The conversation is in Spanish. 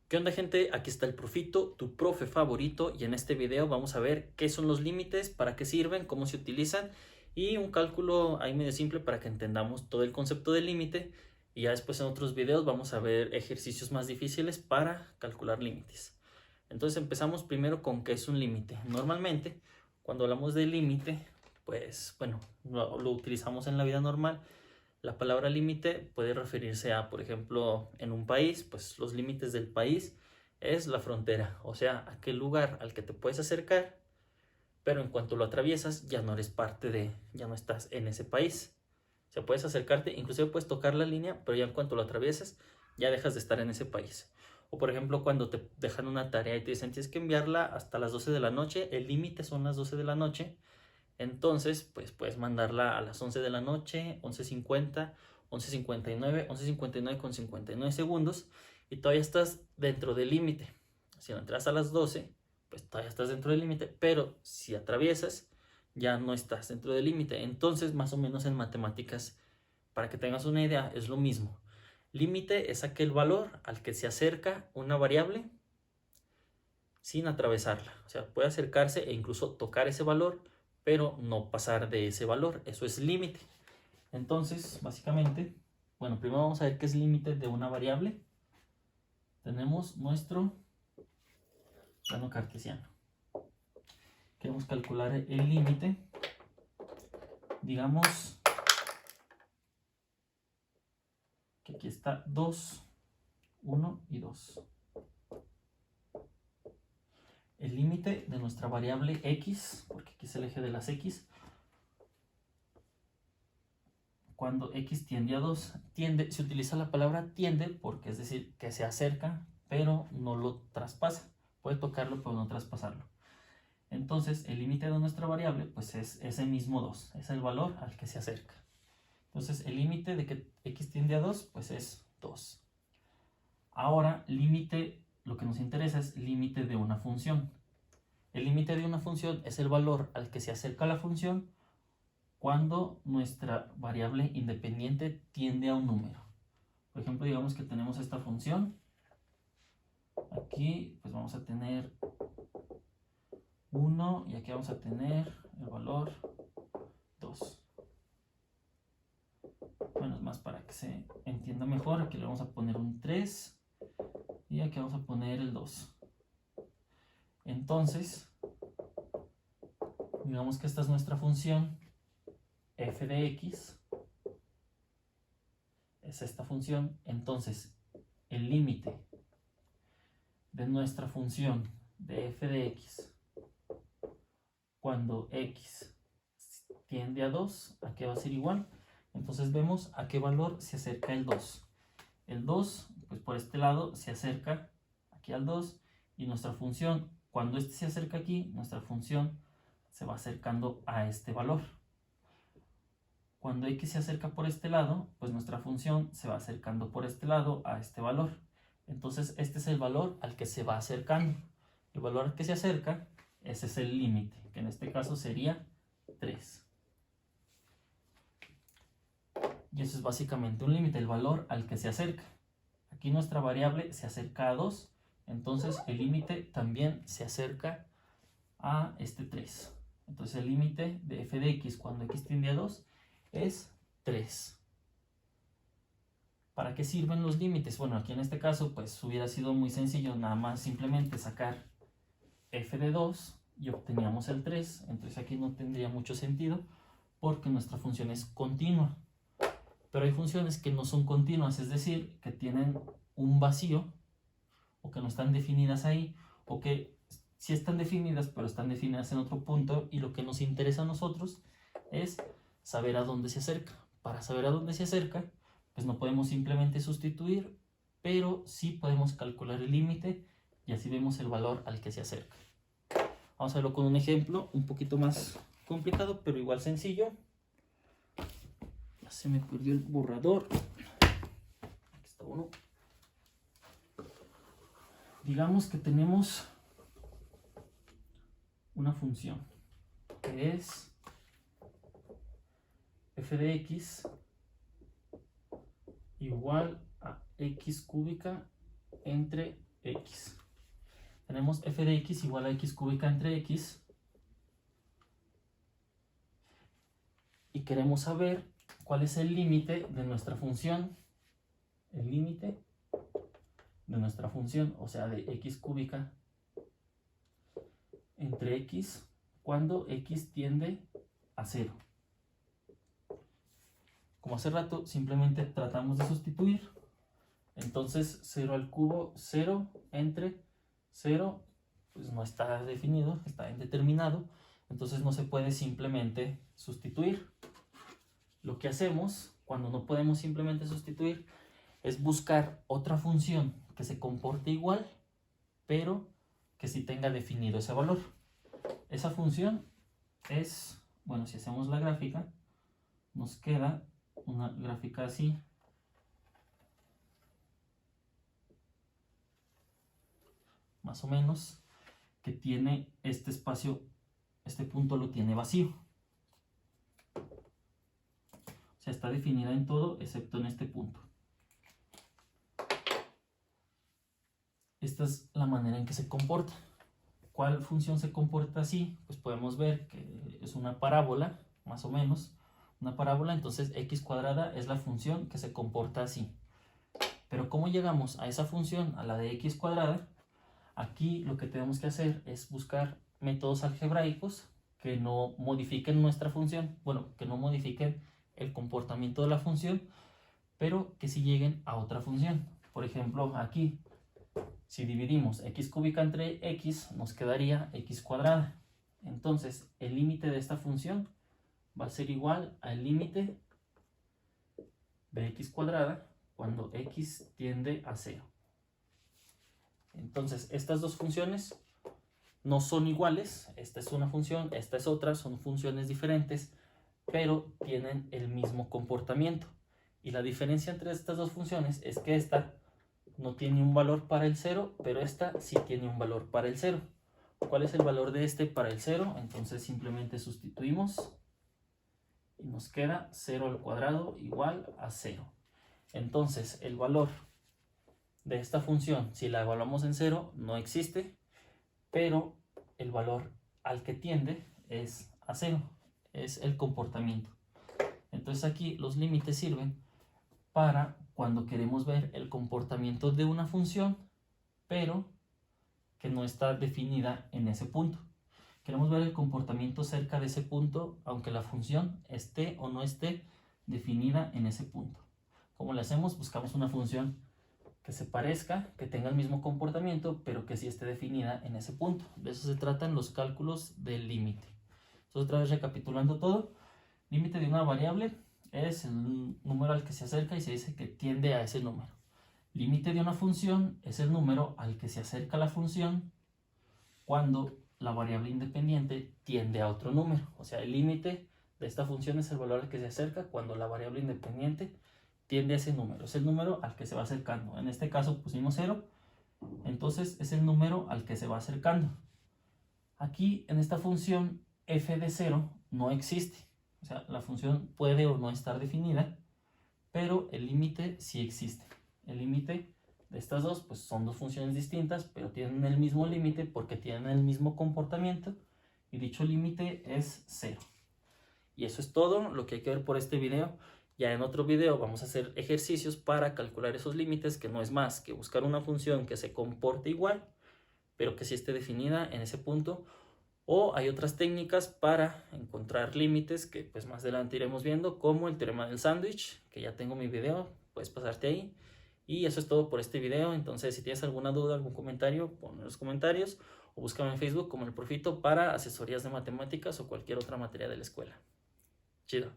¿Qué onda, gente? Aquí está el Profito, tu profe favorito, y en este video vamos a ver qué son los límites, para qué sirven, cómo se utilizan y un cálculo ahí medio simple para que entendamos todo el concepto del límite. Y ya después en otros videos vamos a ver ejercicios más difíciles para calcular límites. Entonces empezamos primero con qué es un límite. Normalmente cuando hablamos de límite, pues bueno, lo utilizamos en la vida normal. La palabra límite puede referirse a, por ejemplo, en un país, pues los límites del país es la frontera, o sea, aquel lugar al que te puedes acercar, pero en cuanto lo atraviesas ya no eres parte de, ya no estás en ese país. O sea, puedes acercarte, inclusive puedes tocar la línea, pero ya en cuanto lo atraviesas ya dejas de estar en ese país. O por ejemplo, cuando te dejan una tarea y te dicen tienes que enviarla hasta las 12 de la noche, el límite son las 12 de la noche. Entonces, pues puedes mandarla a las 11 de la noche, 11:50, 11:59, 11:59 con 59 segundos, y todavía estás dentro del límite. Si lo entras a las 12, pues todavía estás dentro del límite, pero si atraviesas, ya no estás dentro del límite. Entonces, más o menos en matemáticas, para que tengas una idea, es lo mismo. Límite es aquel valor al que se acerca una variable sin atravesarla. O sea, puede acercarse e incluso tocar ese valor, pero no pasar de ese valor. Eso es límite. Entonces, básicamente, bueno, primero vamos a ver qué es límite de una variable. Tenemos nuestro plano cartesiano. Queremos calcular el límite. Digamos que aquí está 2, 1 y 2. El límite de nuestra variable x, porque aquí es el eje de las x, cuando x tiende a 2, tiende, se utiliza la palabra tiende porque es decir que se acerca, pero no lo traspasa. Puede tocarlo, pero no traspasarlo. Entonces, el límite de nuestra variable pues es ese mismo 2, es el valor al que se acerca. Entonces, el límite de que x tiende a 2 pues es 2. Ahora, límite, lo que nos interesa es límite de una función. El límite de una función es el valor al que se acerca la función cuando nuestra variable independiente tiende a un número. Por ejemplo, digamos que tenemos esta función. Aquí pues vamos a tener 1 y aquí vamos a tener el valor 2. Bueno, es más para que se entienda mejor. Aquí le vamos a poner un 3 y aquí vamos a poner el 2. Entonces, digamos que esta es nuestra función f de x. Es esta función. Entonces, el límite de nuestra función de f de x cuando x tiende a 2, ¿a qué va a ser igual? Entonces vemos a qué valor se acerca el 2. El 2, pues por este lado se acerca aquí al 2, y nuestra función, cuando este se acerca aquí, nuestra función se va acercando a este valor. Cuando x se acerca por este lado, pues nuestra función se va acercando por este lado a este valor. Entonces este es el valor al que se va acercando. El valor al que se acerca, ese es el límite, que en este caso sería 3. Y eso es básicamente un límite, el valor al que se acerca. Aquí nuestra variable se acerca a 2, entonces el límite también se acerca a este 3. Entonces el límite de f de x cuando x tiende a 2 es 3. ¿Para qué sirven los límites? Bueno, aquí en este caso pues hubiera sido muy sencillo, nada más simplemente sacar f de 2 y obteníamos el 3. Entonces aquí no tendría mucho sentido porque nuestra función es continua. Pero hay funciones que no son continuas, es decir, que tienen un vacío o que no están definidas ahí, o que sí están definidas, pero están definidas en otro punto, y lo que nos interesa a nosotros es saber a dónde se acerca. Para saber a dónde se acerca, pues no podemos simplemente sustituir, pero sí podemos calcular el límite y así vemos el valor al que se acerca. Vamos a verlo con un ejemplo un poquito más complicado, pero igual sencillo. Ya se me perdió el borrador. Aquí está uno. Digamos que tenemos una función que es f de x igual a x cúbica entre x. Tenemos f de x igual a x cúbica entre x. Y queremos saber cuál es el límite de nuestra función. El límite de nuestra función, o sea, de x cúbica entre x cuando x tiende a 0. Como hace rato, simplemente tratamos de sustituir. Entonces 0 al cubo, 0 entre 0, pues no está definido, está indeterminado. Entonces no se puede simplemente sustituir. Lo que hacemos cuando no podemos simplemente sustituir es buscar otra función que se comporte igual, pero que sí tenga definido ese valor. Esa función es, bueno, si hacemos la gráfica, nos queda una gráfica así. Más o menos, que tiene este espacio, este punto lo tiene vacío. O sea, está definida en todo excepto en este punto. Esta es la manera en que se comporta. ¿Cuál función se comporta así? Pues podemos ver que es una parábola, más o menos, una parábola. Entonces x cuadrada es la función que se comporta así. Pero ¿cómo llegamos a esa función, a la de x cuadrada? Aquí lo que tenemos que hacer es buscar métodos algebraicos que no modifiquen nuestra función, bueno, que no modifiquen el comportamiento de la función, pero que sí lleguen a otra función. Por ejemplo, aquí, si dividimos x cúbica entre x, nos quedaría x cuadrada. Entonces, el límite de esta función va a ser igual al límite de x cuadrada cuando x tiende a 0. Entonces, estas dos funciones no son iguales. Esta es una función, esta es otra, son funciones diferentes, pero tienen el mismo comportamiento. Y la diferencia entre estas dos funciones es que esta no tiene un valor para el 0, pero esta sí tiene un valor para el 0. ¿Cuál es el valor de este para el 0? Entonces simplemente sustituimos y nos queda 0 al cuadrado igual a 0. Entonces el valor de esta función, si la evaluamos en 0, no existe, pero el valor al que tiende es a 0, es el comportamiento. Entonces aquí los límites sirven para cuando queremos ver el comportamiento de una función, pero que no está definida en ese punto. Queremos ver el comportamiento cerca de ese punto, aunque la función esté o no esté definida en ese punto. ¿Cómo le hacemos? Buscamos una función que se parezca, que tenga el mismo comportamiento, pero que sí esté definida en ese punto. De eso se tratan los cálculos del límite. Entonces, otra vez recapitulando todo, límite de una variable es el número al que se acerca y se dice que tiende a ese número. Límite de una función es el número al que se acerca la función cuando la variable independiente tiende a otro número. O sea, el límite de esta función es el valor al que se acerca cuando la variable independiente tiende a ese número. Es el número al que se va acercando. En este caso pusimos 0, entonces es el número al que se va acercando. Aquí en esta función f de 0 no existe. O sea, la función puede o no estar definida, pero el límite sí existe. El límite de estas dos pues son dos funciones distintas, pero tienen el mismo límite porque tienen el mismo comportamiento y dicho límite es 0. Y eso es todo lo que hay que ver por este video. Ya en otro video vamos a hacer ejercicios para calcular esos límites, que no es más que buscar una función que se comporte igual, pero que sí esté definida en ese punto. O hay otras técnicas para encontrar límites que pues más adelante iremos viendo, como el teorema del sándwich, que ya tengo mi video, puedes pasarte ahí. Y eso es todo por este video. Entonces, si tienes alguna duda, algún comentario, ponlo en los comentarios o búscame en Facebook como El Profito para asesorías de matemáticas o cualquier otra materia de la escuela. Chido.